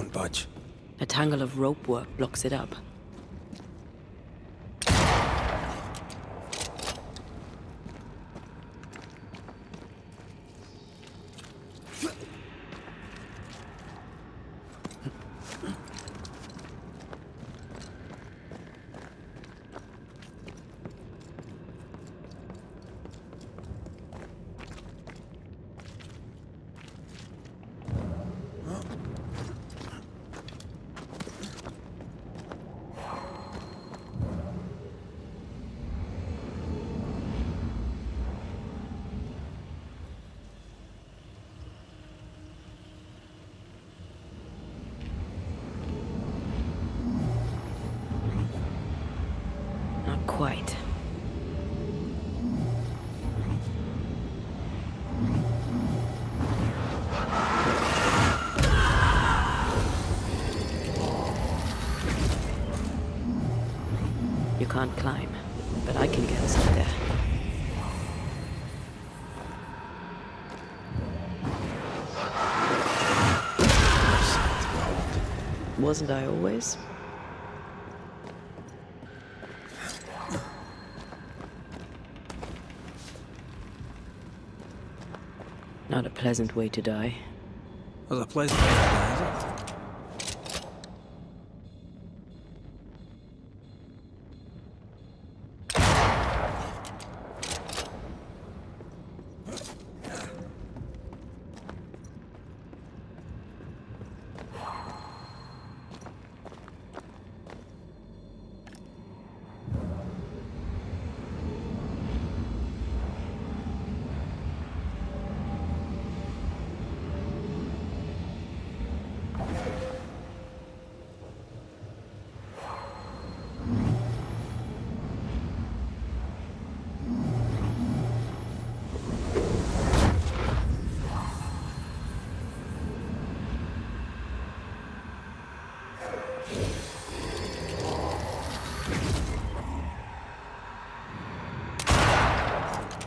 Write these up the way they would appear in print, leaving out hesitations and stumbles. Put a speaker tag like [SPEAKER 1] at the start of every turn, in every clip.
[SPEAKER 1] won't budge.
[SPEAKER 2] A tangle of rope work blocks it up. Quite. You can't climb, but I can get us up there. Wasn't I always? Not a pleasant way to die.
[SPEAKER 1] Was a pleasant way to die, is it?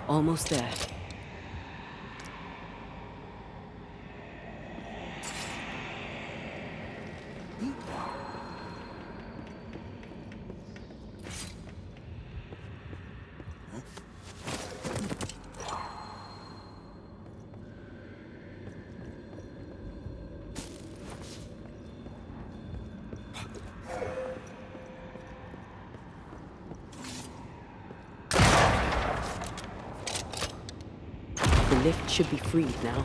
[SPEAKER 2] Almost there. The lift should be freed now.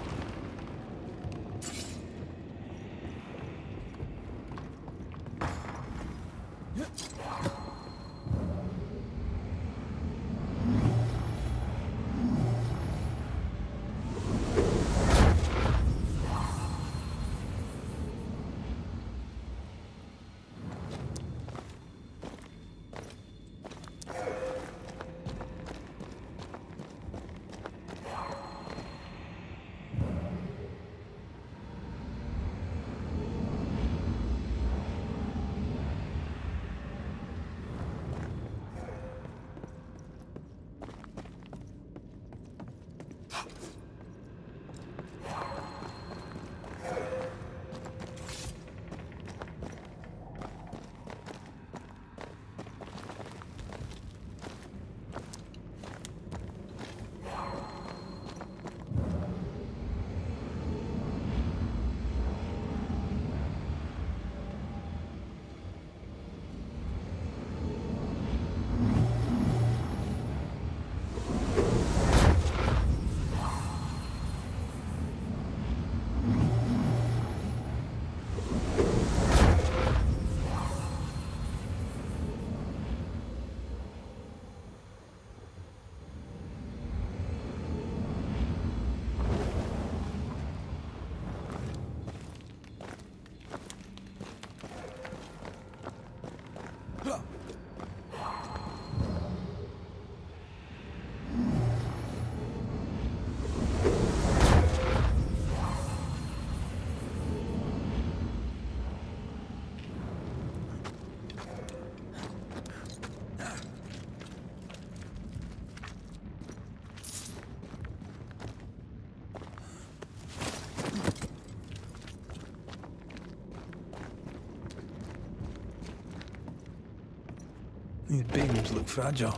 [SPEAKER 1] These beams look fragile.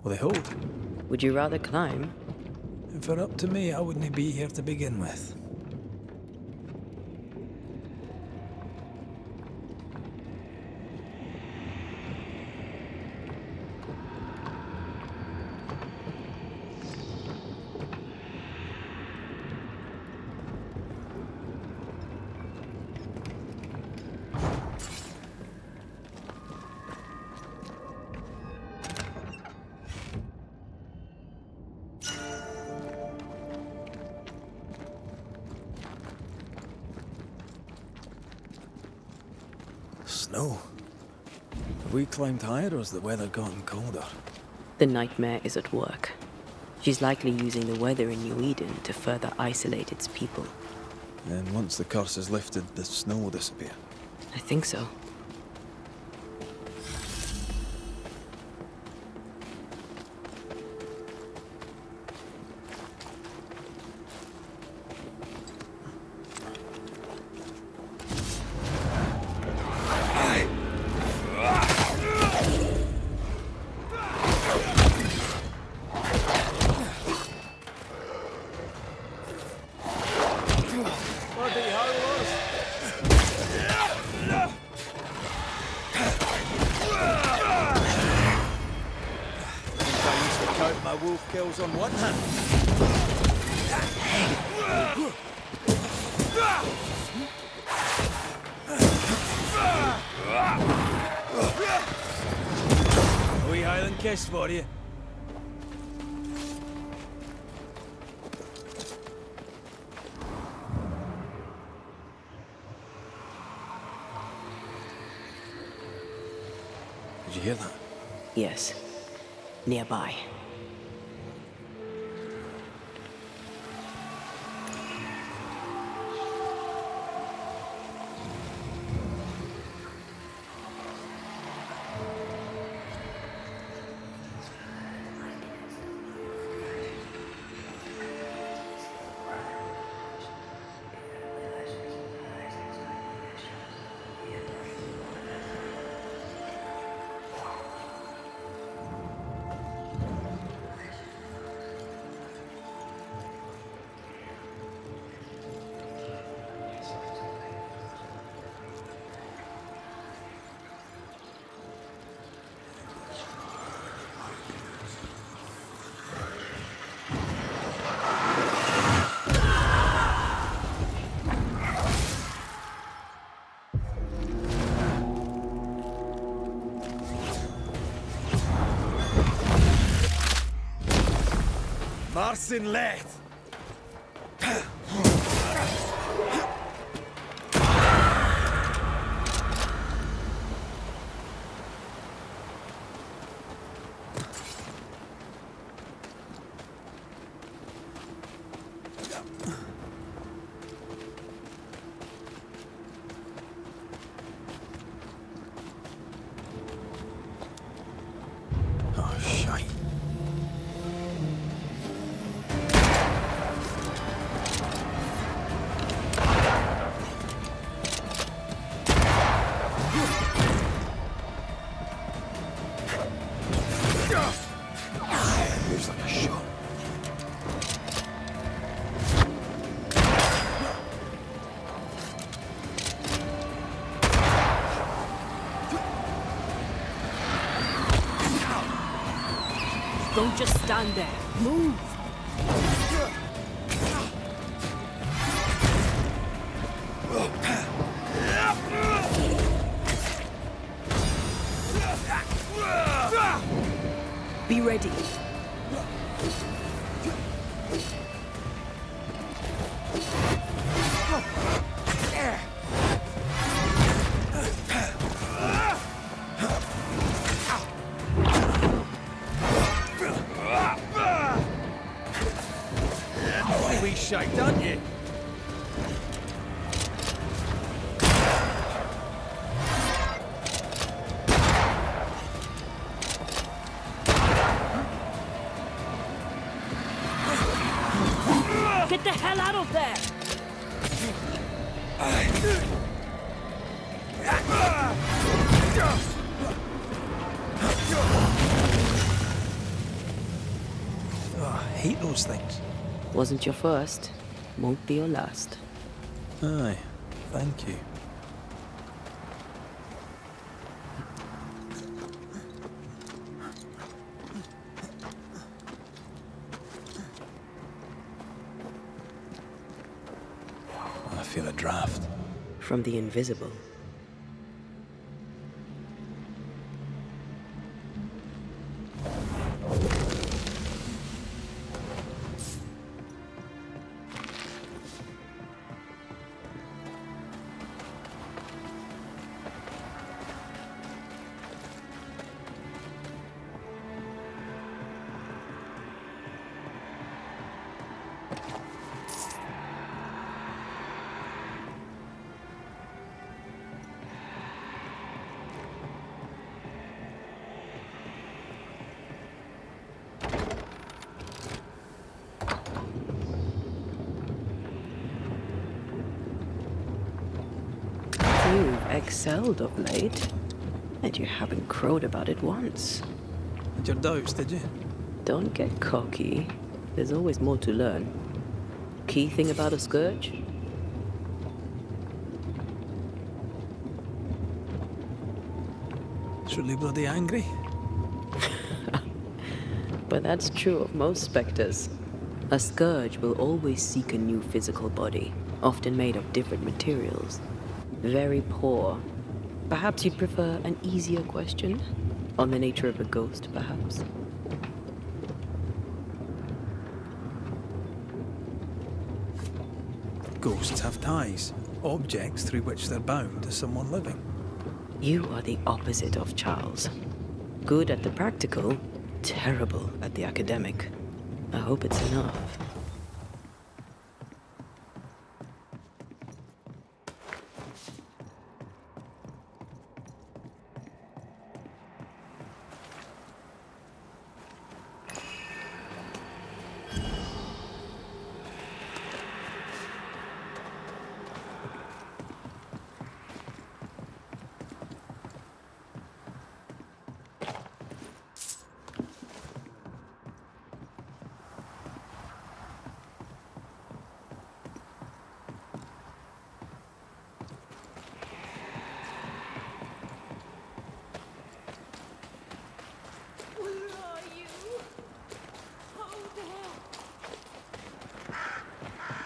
[SPEAKER 1] Will they hold?
[SPEAKER 2] Would you rather climb?
[SPEAKER 1] If it were up to me, I wouldn't be here to begin with. Snow. Have we climbed higher or has the weather gotten colder?
[SPEAKER 2] The nightmare is at work. She's likely using the weather in New Eden to further isolate its people.
[SPEAKER 1] And once the curse is lifted, the snow will disappear.
[SPEAKER 2] I think so.
[SPEAKER 1] Wolf kills on one hand. A wee Highland kiss for you. Did you hear that?
[SPEAKER 2] Yes. Nearby.
[SPEAKER 1] Marcin Leth! Oh, shite. Moves like a shot.
[SPEAKER 2] Don't just stand there. Move! Be ready.
[SPEAKER 1] We shite, don't you?
[SPEAKER 2] Get the hell out of there!
[SPEAKER 1] hate those things.
[SPEAKER 2] Wasn't your first, won't be your last.
[SPEAKER 1] Aye, thank you. I feel a draft.
[SPEAKER 2] From the invisible. You've excelled of late, and you haven't crowed about it once.
[SPEAKER 1] Had your doubts, did you?
[SPEAKER 2] Don't get cocky. There's always more to learn. Key thing about a scourge?
[SPEAKER 1] Truly bloody angry.
[SPEAKER 2] But that's true of most specters. A scourge will always seek a new physical body, often made of different materials. Very poor. Perhaps you'd prefer an easier question? On the nature of a ghost, perhaps?
[SPEAKER 1] Ghosts have ties, objects through which they're bound to someone living.
[SPEAKER 2] You are the opposite of Charles. Good at the practical, terrible at the academic. I hope it's enough.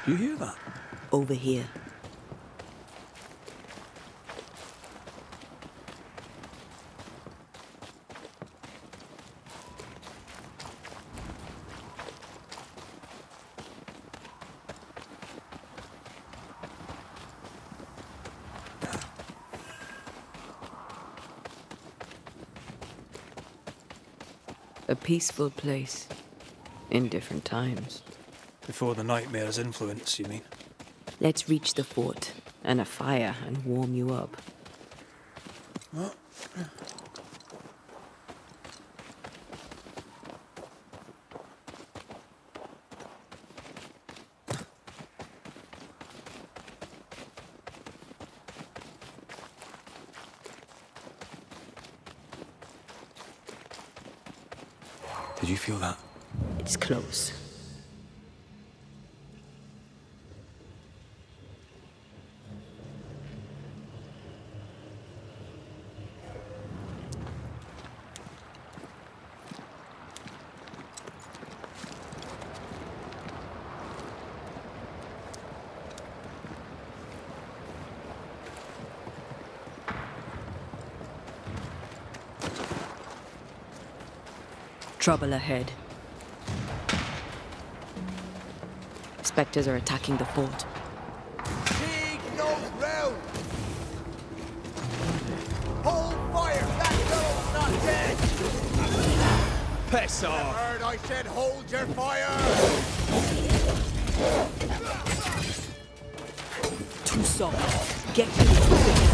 [SPEAKER 1] You hear that?
[SPEAKER 2] Over here. A peaceful place in different times.
[SPEAKER 1] Before the nightmare's influence, you mean?
[SPEAKER 2] Let's reach the fort and a fire and warm you up.
[SPEAKER 1] What? Did you feel that?
[SPEAKER 2] It's close. Trouble ahead. Spectres are attacking the fort.
[SPEAKER 3] Take no ground! Hold fire! That fellow's not dead!
[SPEAKER 1] Piss off!
[SPEAKER 3] Heard I said hold your fire!
[SPEAKER 2] Too soft. Get to the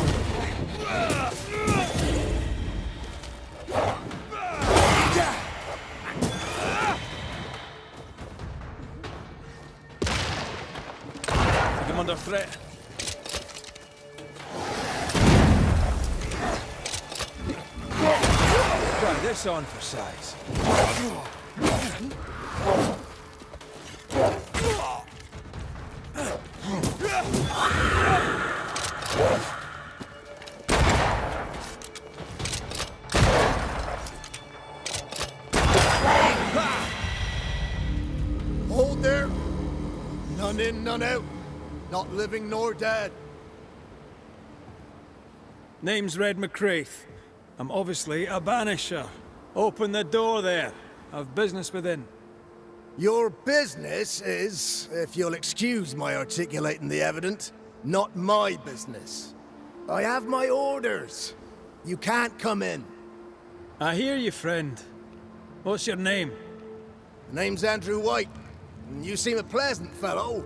[SPEAKER 1] I'm under threat. Try this on for size.
[SPEAKER 3] none out. Not living nor dead.
[SPEAKER 1] Name's Red McCraith. I'm obviously a banisher. Open the door there. I've business within.
[SPEAKER 3] Your business is, if you'll excuse my articulating the evident, not my business. I have my orders. You can't come in.
[SPEAKER 1] I hear you, friend. What's your name?
[SPEAKER 3] The name's Andrew White. And you seem a pleasant fellow.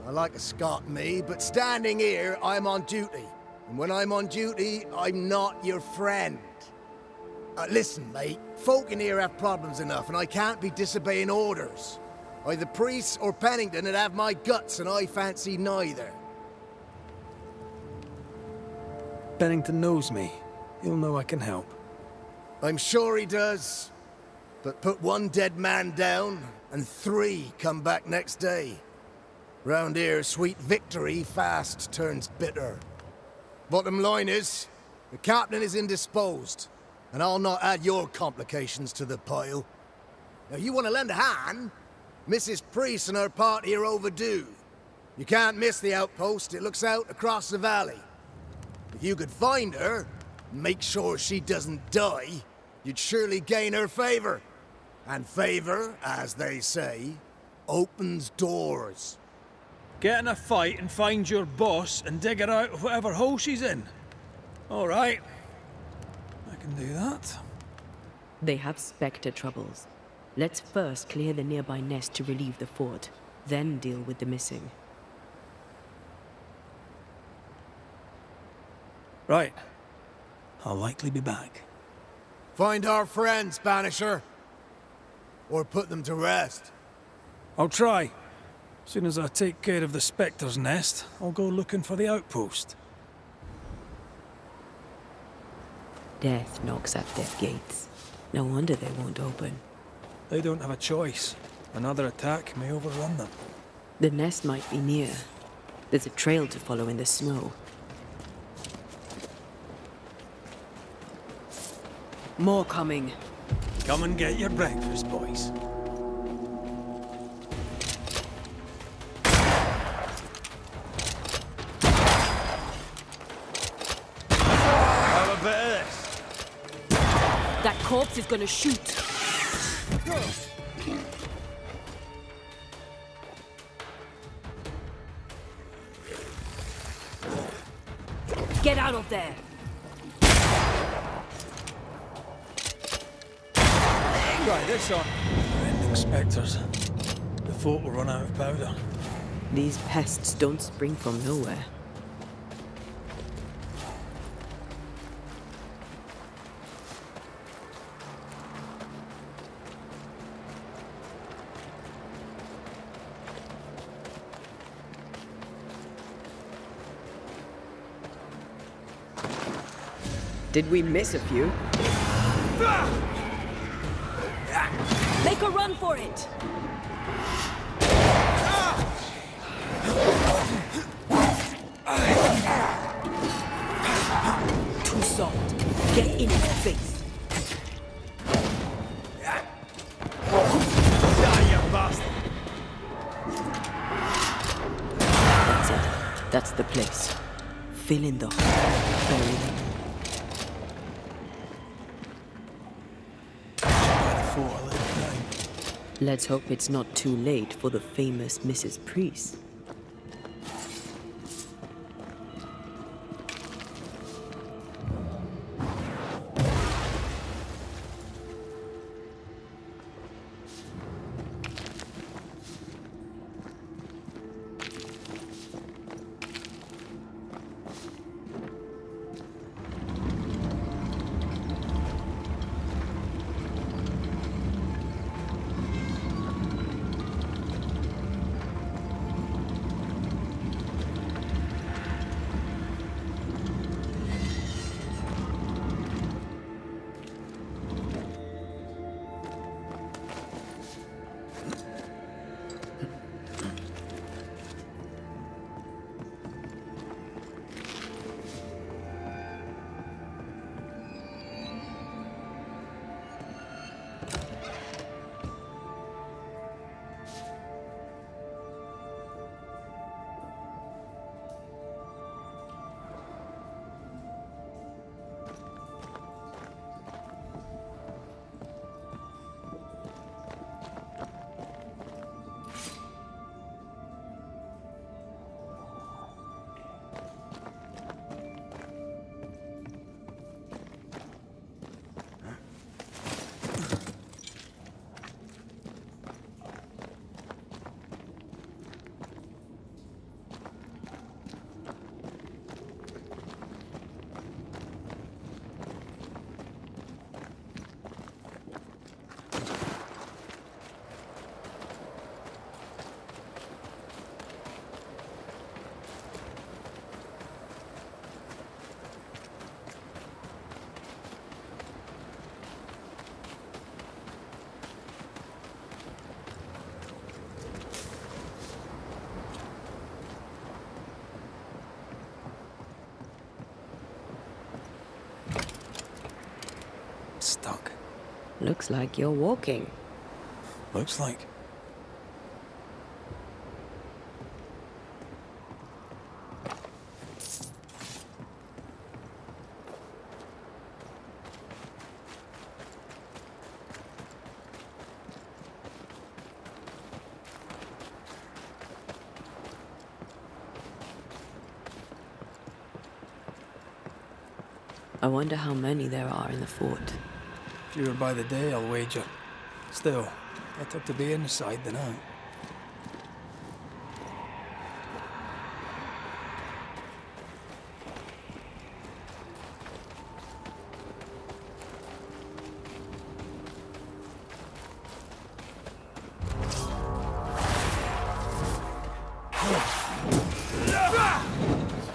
[SPEAKER 3] I like a Scot, me, but standing here, I'm on duty. And when I'm on duty, I'm not your friend. Listen, mate, folk in here have problems enough, and I can't be disobeying orders. Either priests or Pennington would have my guts, and I fancy neither.
[SPEAKER 1] Bennington knows me. He'll know I can help.
[SPEAKER 3] I'm sure he does. But put one dead man down, and 3 come back next day. Round here, sweet victory fast turns bitter. Bottom line is, the captain is indisposed, and I'll not add your complications to the pile. Now, you want to lend a hand? Mrs. Priest and her party are overdue. You can't miss the outpost. It looks out across the valley. If you could find her, and make sure she doesn't die, you'd surely gain her favor. And favor, as they say, opens doors.
[SPEAKER 1] Get in a fight and find your boss and dig her out of whatever hole she's in. All right. I can do that.
[SPEAKER 2] They have Spectre troubles. Let's first clear the nearby nest to relieve the fort, then deal with the missing.
[SPEAKER 1] Right. I'll likely be back.
[SPEAKER 3] Find our friends, Banisher. Or put them to rest.
[SPEAKER 1] I'll try. As soon as I take care of the Spectre's nest, I'll go looking for the outpost.
[SPEAKER 2] Death knocks at their gates. No wonder they won't open.
[SPEAKER 1] They don't have a choice. Another attack may overrun them.
[SPEAKER 2] The nest might be near. There's a trail to follow in the snow. More coming.
[SPEAKER 1] Come and get your breakfast, boys. Have a bit of this.
[SPEAKER 2] That corpse is gonna shoot. Get out of there!
[SPEAKER 1] Right, this on. Ending spectres. The fort will run out of powder.
[SPEAKER 2] These pests don't spring from nowhere. Did we miss a few? Make a run for it! Too soft. Get in his face.
[SPEAKER 1] Die, you bastard!
[SPEAKER 2] That's it. That's the place. Fill in the hole. Bury them. Let's hope it's not too late for the famous Mrs. Priest. Looks like you're walking.
[SPEAKER 1] Looks like.
[SPEAKER 2] I wonder how many there are in the fort.
[SPEAKER 1] Fewer by the day, I'll wager. Still, better to be inside than out.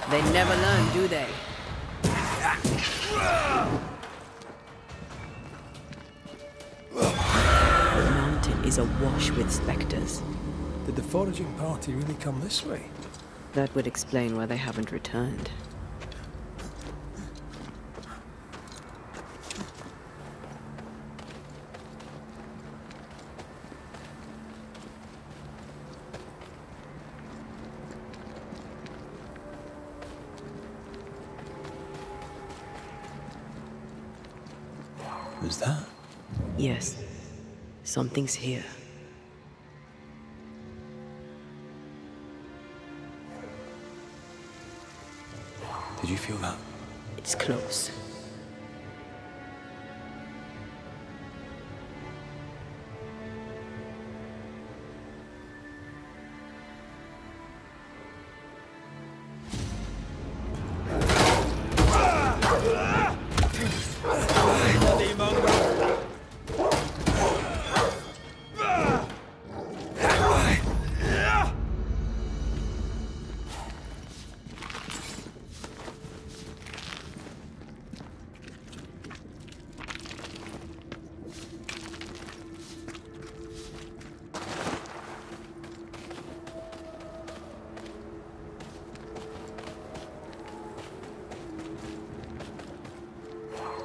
[SPEAKER 2] They never learn, do they? The mountain is awash with specters.
[SPEAKER 1] Did the foraging party really come this way?
[SPEAKER 2] That would explain why they haven't returned.
[SPEAKER 1] Who's that?
[SPEAKER 2] Yes, something's here.
[SPEAKER 1] Did you feel that?
[SPEAKER 2] It's close.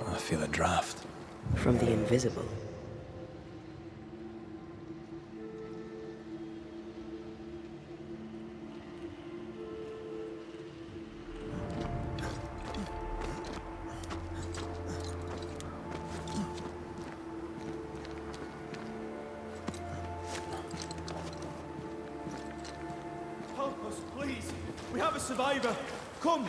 [SPEAKER 1] I feel a draft.
[SPEAKER 2] From the invisible.
[SPEAKER 4] Help us, please. We have a survivor. Come.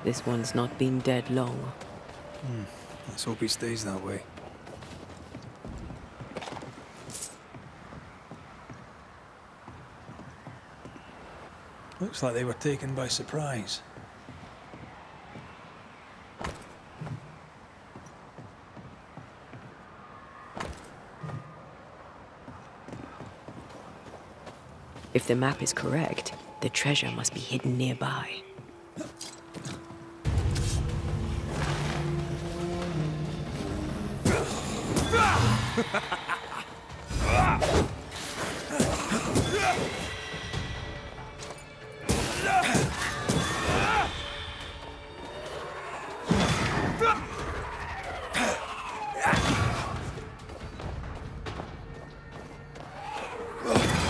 [SPEAKER 2] This one's not been dead long.
[SPEAKER 1] Let's hope he stays that way. Looks like they were taken by surprise.
[SPEAKER 2] If the map is correct, the treasure must be hidden nearby.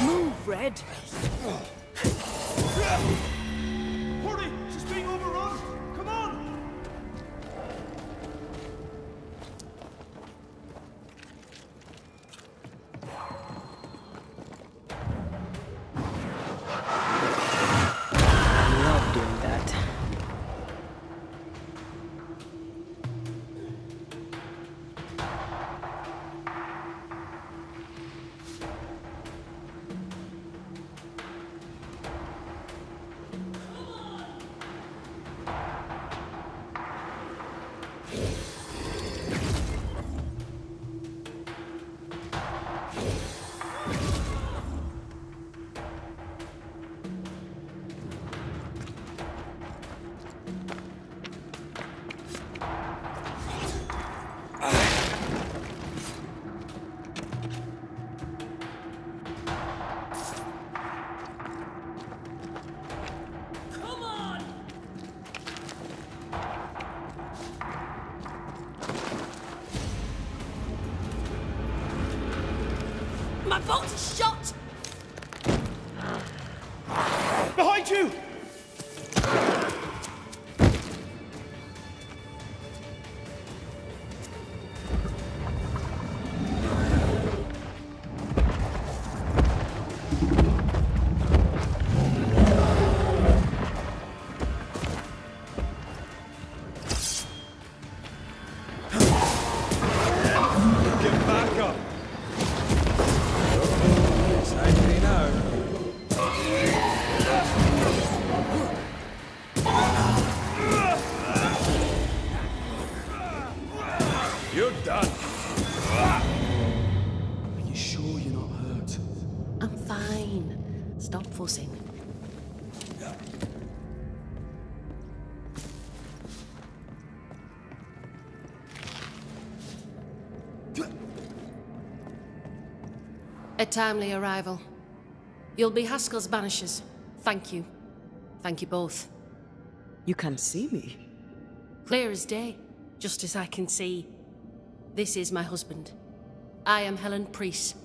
[SPEAKER 2] Move, Red!
[SPEAKER 4] Hurry! She's being overrun! Come on!
[SPEAKER 2] I love doing that. My boat is shot!
[SPEAKER 4] Behind you!
[SPEAKER 5] A timely arrival. You'll be Haskell's Banishers. Thank you. Thank you both.
[SPEAKER 2] You can see me?
[SPEAKER 5] Clear as day, just as I can see. This is my husband. I am Helen Priest.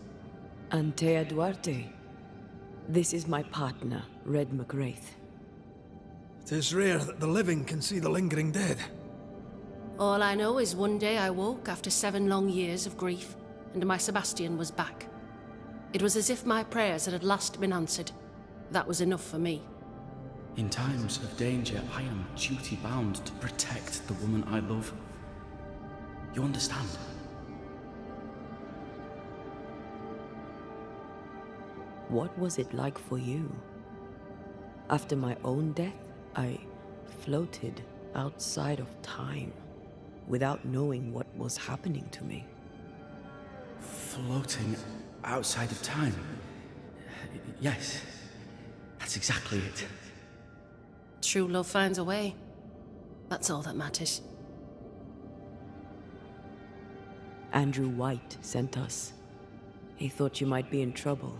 [SPEAKER 2] Antea Duarte. This is my partner, Red McRaith.
[SPEAKER 1] It is rare that the living can see the lingering dead.
[SPEAKER 5] All I know is one day I woke after 7 long years of grief, and my Sebastian was back. It was as if my prayers had at last been answered. That was enough for me.
[SPEAKER 6] In times of danger, I am duty-bound to protect the woman I love. You understand?
[SPEAKER 2] What was it like for you? After my own death, I floated outside of time, without knowing what was happening to me.
[SPEAKER 6] Floating outside of time? Yes, that's exactly it.
[SPEAKER 5] True love finds a way. That's all that matters.
[SPEAKER 2] Andrew White sent us. He thought you might be in trouble.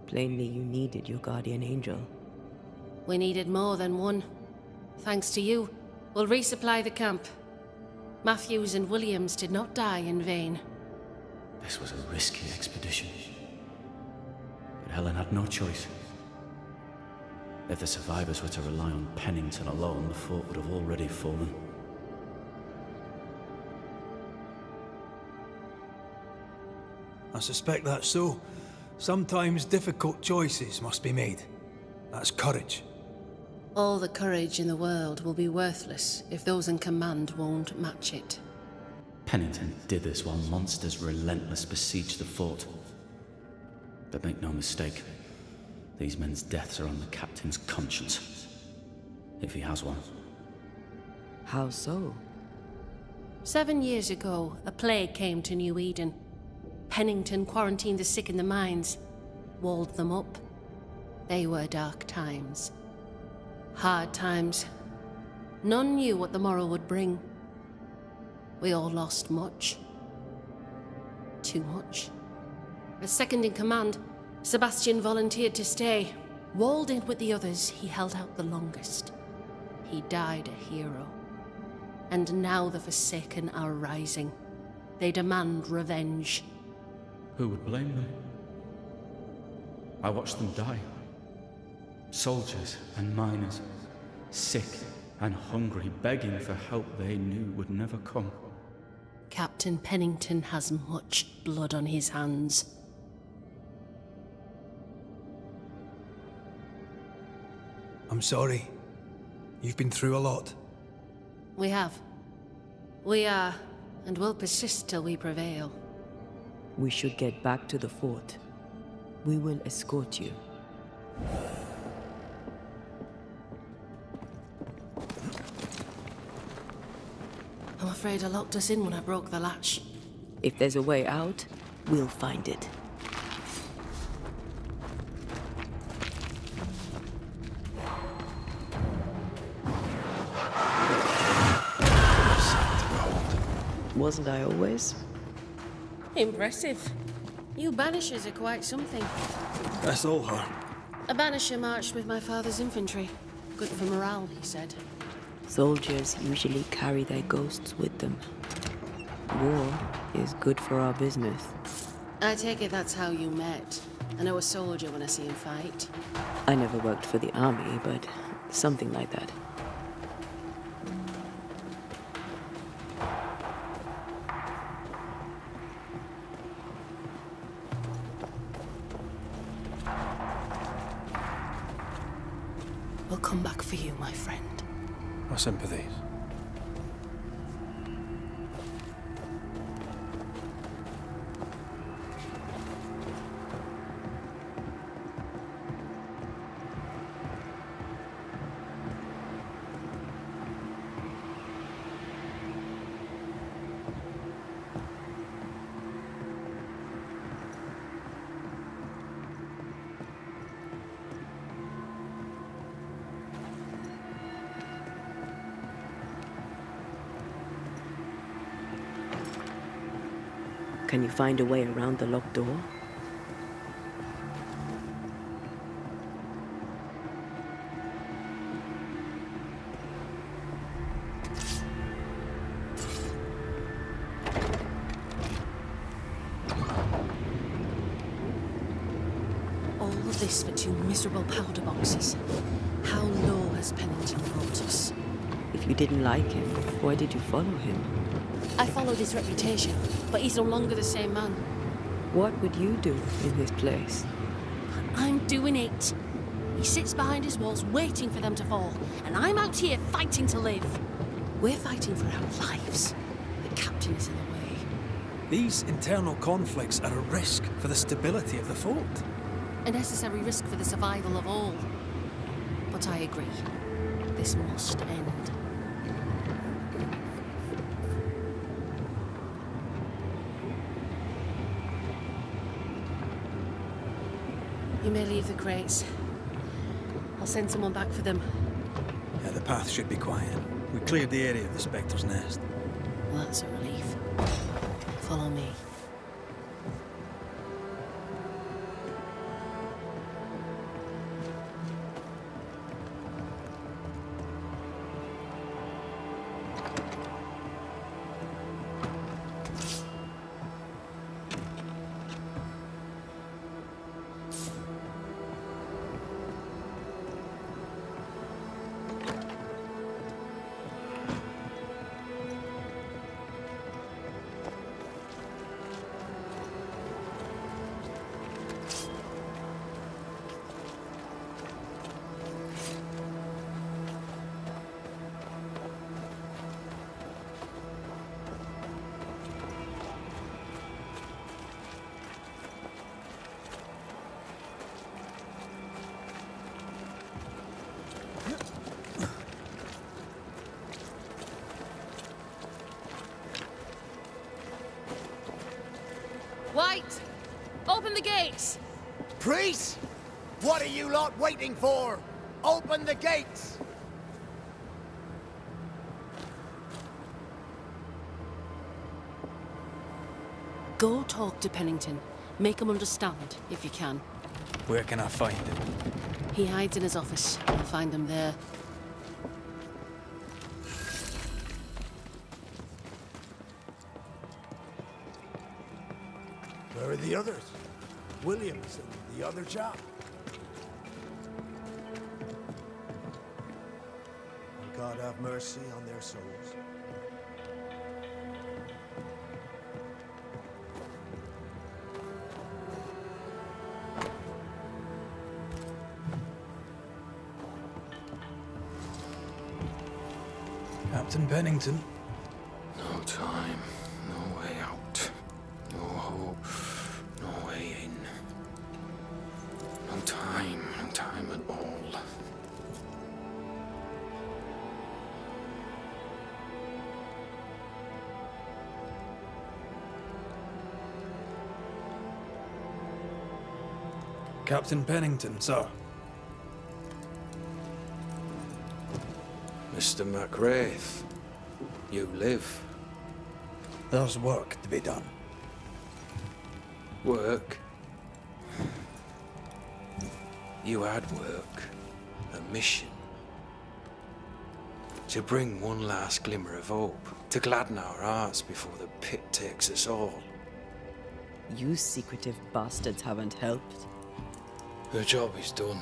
[SPEAKER 2] Plainly, you needed your guardian angel.
[SPEAKER 5] We needed more than one. Thanks to you, we'll resupply the camp. Matthews and Williams did not die in vain.
[SPEAKER 6] This was a risky expedition. But Helen had no choice. If the survivors were to rely on Pennington alone, the fort would have already fallen.
[SPEAKER 1] I suspect that's so. Sometimes difficult choices must be made. That's courage.
[SPEAKER 5] All the courage in the world will be worthless if those in command won't match it.
[SPEAKER 6] Pennington did this while monsters relentless besieged the fort. But make no mistake, these men's deaths are on the captain's conscience. If he has one.
[SPEAKER 2] How so?
[SPEAKER 5] 7 years ago, a plague came to New Eden. Pennington quarantined the sick in the mines, walled them up. They were dark times. Hard times. None knew what the morrow would bring. We all lost much. Too much. As second in command, Sebastian volunteered to stay. Walled in with the others, he held out the longest. He died a hero. And now the Forsaken are rising. They demand revenge.
[SPEAKER 6] Who would blame them? I watched them die. Soldiers and miners, sick and hungry, begging for help they knew would never come.
[SPEAKER 5] Captain Pennington has much blood on his hands.
[SPEAKER 1] I'm sorry. You've been through a lot.
[SPEAKER 5] We have. We are, and will persist till we prevail.
[SPEAKER 2] We should get back to the fort. We will escort you.
[SPEAKER 5] I'm afraid I locked us in when I broke the latch.
[SPEAKER 2] If there's a way out, we'll find it. Wasn't I always?
[SPEAKER 5] Impressive. You Banishers are quite something.
[SPEAKER 1] That's all her.
[SPEAKER 5] A Banisher marched with my father's infantry. Good for morale, he said.
[SPEAKER 2] Soldiers usually carry their ghosts with them. War is good for our business.
[SPEAKER 5] I take it that's how you met. I know a soldier when I see him fight.
[SPEAKER 2] I never worked for the army, but something like that.
[SPEAKER 5] We'll come back for you, my friend.
[SPEAKER 1] My sympathies.
[SPEAKER 2] Can you find a way around the locked door?
[SPEAKER 5] All of this for 2 miserable powder boxes. How low has Pennington brought us?
[SPEAKER 2] If you didn't like him, why did you follow him?
[SPEAKER 5] I followed his reputation, but he's no longer the same man.
[SPEAKER 2] What would you do in his place?
[SPEAKER 5] I'm doing it. He sits behind his walls waiting for them to fall, and I'm out here fighting to live. We're fighting for our lives. The captain is in the way.
[SPEAKER 1] These internal conflicts are a risk for the stability of the fort.
[SPEAKER 5] A necessary risk for the survival of all. But I agree. This must end. You may leave the crates. I'll send someone back for them.
[SPEAKER 1] Yeah, the path should be quiet. We cleared the area of the Spectre's nest.
[SPEAKER 5] Well, that's a relief. Follow me. White! Open the gates!
[SPEAKER 3] Priest! What are you lot waiting for? Open the gates!
[SPEAKER 5] Go talk to Pennington. Make him understand, if you can.
[SPEAKER 1] Where can I find him?
[SPEAKER 5] He hides in his office. I'll find him there.
[SPEAKER 3] Where are the others? Williams and the other chap? God have mercy on their souls.
[SPEAKER 1] Captain Pennington.
[SPEAKER 6] No time, no way out. No hope, no way in. No time at all.
[SPEAKER 1] Captain Pennington, sir.
[SPEAKER 6] Mr. McRaith, you live.
[SPEAKER 1] There's work to be done.
[SPEAKER 6] Work? You had work. A mission. To bring one last glimmer of hope. To gladden our hearts before the pit takes us all.
[SPEAKER 2] You secretive bastards haven't helped.
[SPEAKER 7] The job is done.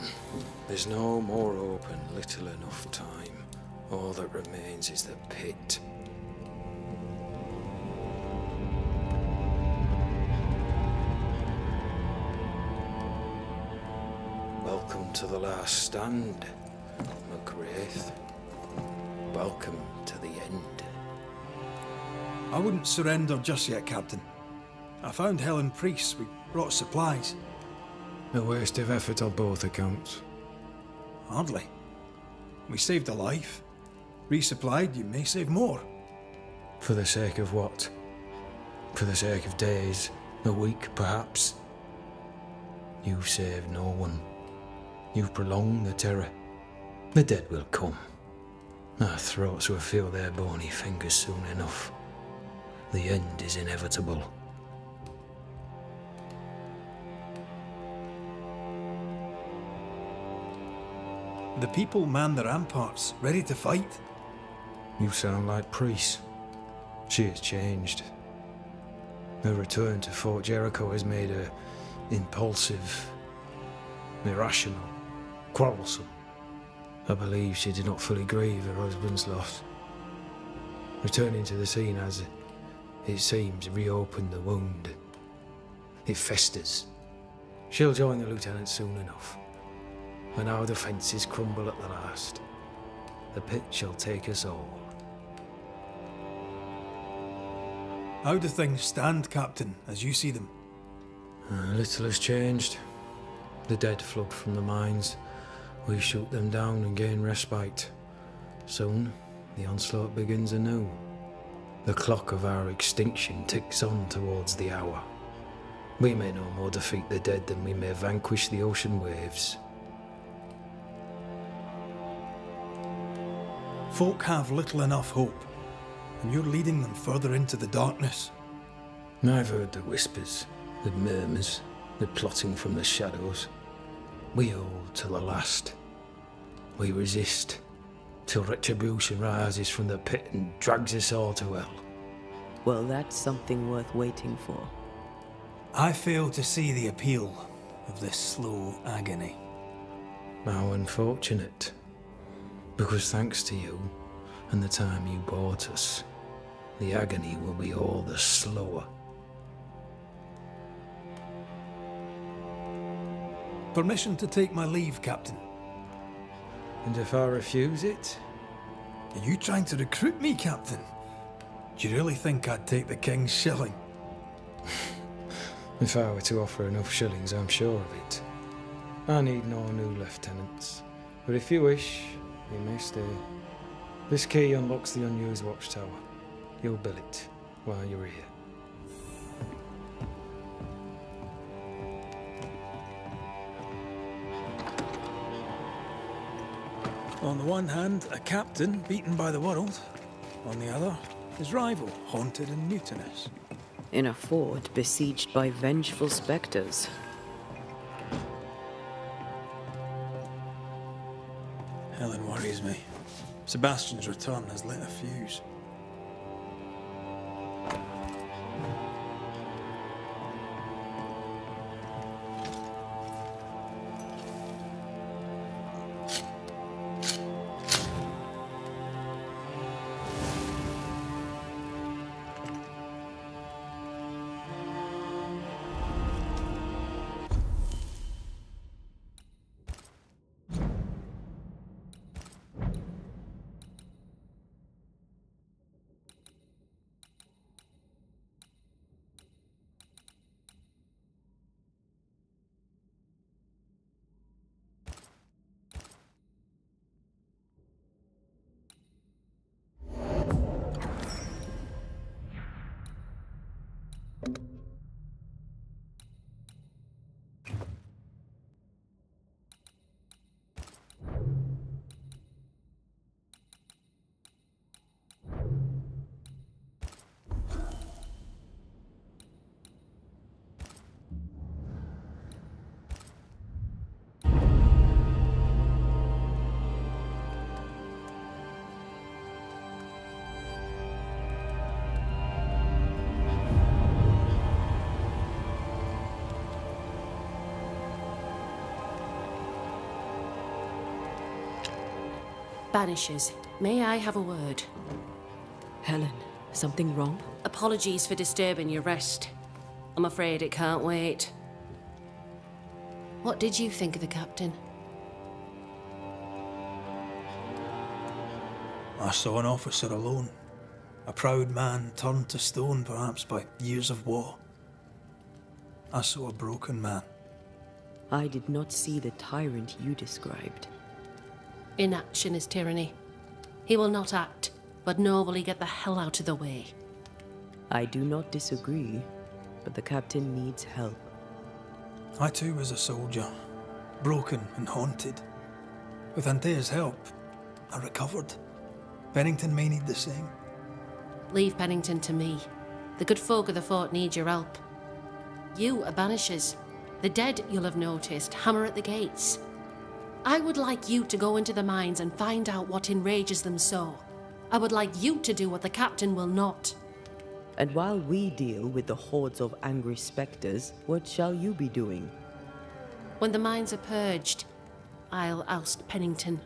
[SPEAKER 7] There's no more hope and little enough time. All that remains is the pit. Welcome to the last stand, Raith. Welcome to the end.
[SPEAKER 1] I wouldn't surrender just yet, Captain. I found Helen priests. We brought supplies.
[SPEAKER 7] A waste of effort on both accounts.
[SPEAKER 1] Hardly. We saved a life. Resupplied, you may save more.
[SPEAKER 7] For the sake of what? For the sake of days, a week perhaps? You've saved no one. You've prolonged the terror. The dead will come. Our throats will feel their bony fingers soon enough. The end is inevitable.
[SPEAKER 1] The people man the ramparts, ready to fight.
[SPEAKER 7] You sound like priests. She has changed. Her return to Fort Jericho has made her impulsive, irrational, quarrelsome. I believe she did not fully grieve her husband's loss. Returning to the scene has, it seems, reopened the wound. It festers. She'll join the lieutenant soon enough. When our defences crumble at the last, the pit shall take us all.
[SPEAKER 1] How do things stand, Captain, as you see them?
[SPEAKER 7] Little has changed. The dead flood from the mines. We shoot them down and gain respite. Soon, the onslaught begins anew. The clock of our extinction ticks on towards the hour. We may no more defeat the dead than we may vanquish the ocean waves.
[SPEAKER 1] Folk have little enough hope, and you're leading them further into the darkness.
[SPEAKER 7] I've heard the whispers, the murmurs, the plotting from the shadows. We hold to the last. We resist, till retribution rises from the pit and drags us all to hell.
[SPEAKER 2] Well, that's something worth waiting for.
[SPEAKER 1] I fail to see the appeal of this slow agony.
[SPEAKER 7] How unfortunate. Because thanks to you, and the time you bought us, the agony will be all the slower.
[SPEAKER 1] Permission to take my leave, Captain.
[SPEAKER 7] And if I refuse it?
[SPEAKER 1] Are you trying to recruit me, Captain? Do you really think I'd take the King's shilling?
[SPEAKER 7] If I were to offer enough shillings, I'm sure of it. I need no new lieutenants. But if you wish, you may stay. This key unlocks the unused watchtower. You'll bill it while you're here.
[SPEAKER 1] On the one hand, a captain beaten by the world. On the other, his rival, haunted and mutinous.
[SPEAKER 2] In a fort besieged by vengeful specters.
[SPEAKER 1] Helen worries me. Sebastian's return has lit a fuse.
[SPEAKER 5] Banishers, may I have a word?
[SPEAKER 2] Helen, something wrong?
[SPEAKER 5] Apologies for disturbing your rest. I'm afraid it can't wait. What did you think of the captain?
[SPEAKER 1] I saw an officer alone. A proud man turned to stone, perhaps by years of war. I saw a broken man.
[SPEAKER 2] I did not see the tyrant you described.
[SPEAKER 5] Inaction is tyranny. He will not act, but nobly get the hell out of the way.
[SPEAKER 2] I do not disagree, but the captain needs help.
[SPEAKER 1] I too was a soldier, broken and haunted. With Antea's help, I recovered. Pennington may need the same.
[SPEAKER 5] Leave Pennington to me. The good folk of the fort need your help. You are Banishers. The dead, you'll have noticed, hammer at the gates. I would like you to go into the mines and find out what enrages them so. I would like you to do what the captain will not.
[SPEAKER 2] And while we deal with the hordes of angry specters, what shall you be doing?
[SPEAKER 5] When the mines are purged, I'll oust Pennington.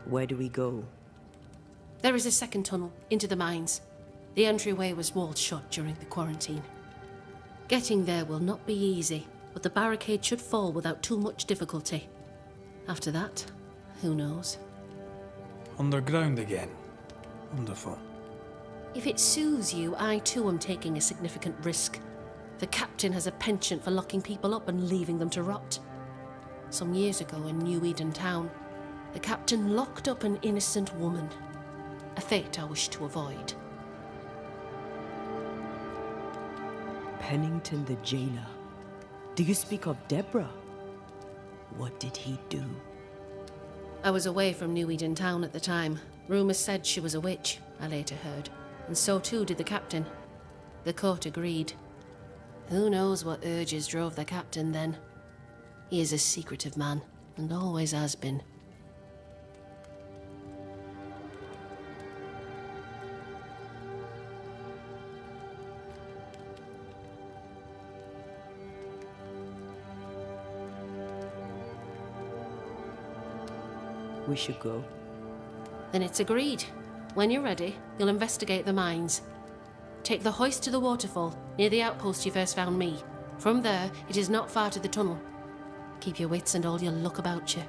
[SPEAKER 2] Where do we go?
[SPEAKER 5] There is a second tunnel into the mines. The entryway was walled shut during the quarantine. Getting there will not be easy, but the barricade should fall without too much difficulty. After that, who knows?
[SPEAKER 1] Underground again. Wonderful.
[SPEAKER 5] If it soothes you, I too am taking a significant risk. The captain has a penchant for locking people up and leaving them to rot. Some years ago in New Eden town, the captain locked up an innocent woman. A fate I wish to avoid.
[SPEAKER 2] Pennington the jailer. Do you speak of Deborah? What did he do?
[SPEAKER 5] I was away from New Eden town at the time. Rumours said she was a witch, I later heard. And so too did the captain. The court agreed. Who knows what urges drove the captain then? He is a secretive man, and always has been.
[SPEAKER 2] We should go.
[SPEAKER 5] Then it's agreed. When you're ready, you'll investigate the mines. Take the hoist to the waterfall, near the outpost you first found me. From there, it is not far to the tunnel. Keep your wits and all your luck about you.